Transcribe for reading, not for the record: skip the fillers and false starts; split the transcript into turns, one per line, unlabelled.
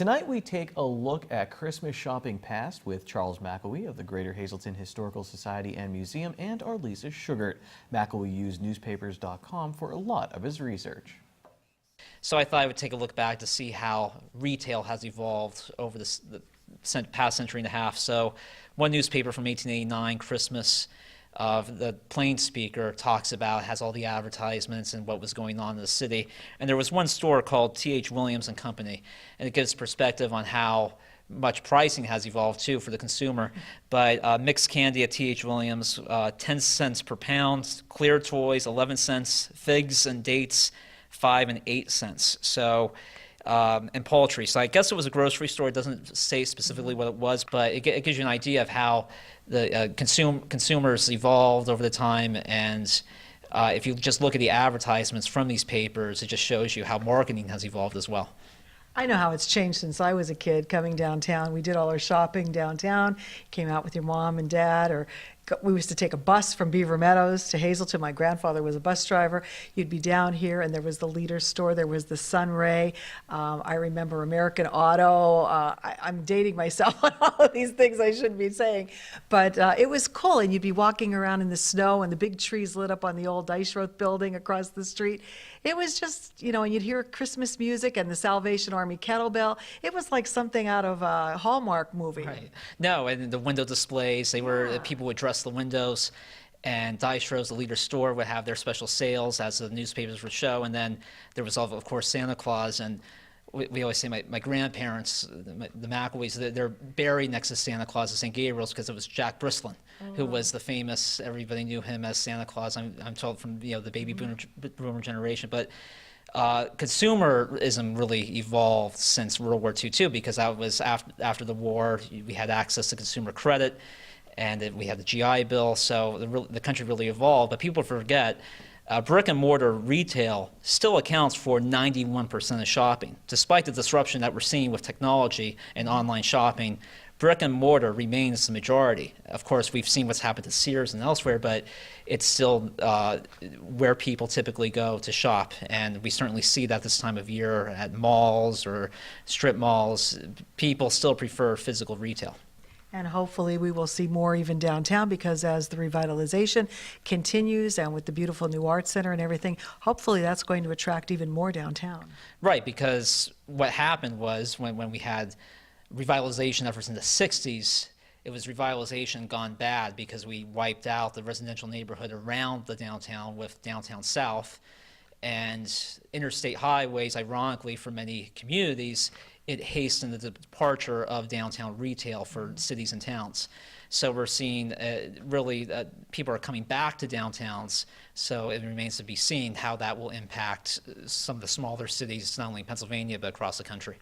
Tonight we take a look at Christmas shopping past with Charles McElwee of the Greater Hazleton Historical Society and Museum and our Lisa Sugart. McElwee used newspapers.com for a lot of his research.
So I thought I would take a look back to see how retail has evolved over the past century and a half. So one newspaper from 1889, Christmas, the Plain Speaker, talks about, has all the advertisements and what was going on in the city. And there was one store called T.H. Williams and Company, and it gives perspective on how much pricing has evolved too for the consumer. But mixed candy at T.H. Williams, 10 cents per pound, clear toys, 11 cents, figs and dates, 5 and 8 cents. So, and poultry. So I guess it was a grocery store. It doesn't say specifically what it was, but it gives you an idea of how the consumers evolved over the time. And if you just look at the advertisements from these papers, it just shows you how marketing has evolved as well.
I know how it's changed since I was a kid coming downtown. We did all our shopping downtown, came out with your mom and dad, or we used to take a bus from Beaver Meadows to Hazleton. My grandfather was a bus driver. You'd be down here, and there was the Leader store. There was the Sunray. I remember American Auto. I'm dating myself on all of these things I shouldn't be saying. But it was cool, and you'd be walking around in the snow, and the big trees lit up on the old Dichreuth building across the street. It was just, you know, and you'd hear Christmas music and the Salvation Army kettlebell. It was like something out of a Hallmark movie.
Right. No, and the window displays, they were, people would dress the windows, and Dichreuth, the Leader store, would have their special sales as the newspapers would show. And then there was, of course, Santa Claus. And we always say my grandparents, the McElwees, they're buried next to Santa Claus at St. Gabriel's because it was Jack Brislin, who was the famous, everybody knew him as Santa Claus. I'm told from the baby boomer generation. But consumerism really evolved since World War II too, because that was after the war. We had access to consumer credit, and we had the GI Bill, so the country really evolved. But people forget, brick and mortar retail still accounts for 91% of shopping. Despite the disruption that we're seeing with technology and online shopping, brick and mortar remains the majority. Of course, we've seen what's happened to Sears and elsewhere, but it's still where people typically go to shop. And we certainly see that this time of year at malls or strip malls. People still prefer physical retail.
And hopefully we will see more even downtown, because as the revitalization continues and with the beautiful new art center and everything, hopefully that's going to attract even more downtown.
Right, because what happened was when we had revitalization efforts in the 60s, it was revitalization gone bad because we wiped out the residential neighborhood around the downtown with Downtown South. And interstate highways, ironically, for many communities, it hastened the departure of downtown retail for cities and towns. So we're seeing really people are coming back to downtowns, so it remains to be seen how that will impact some of the smaller cities, not only in Pennsylvania, but across the country.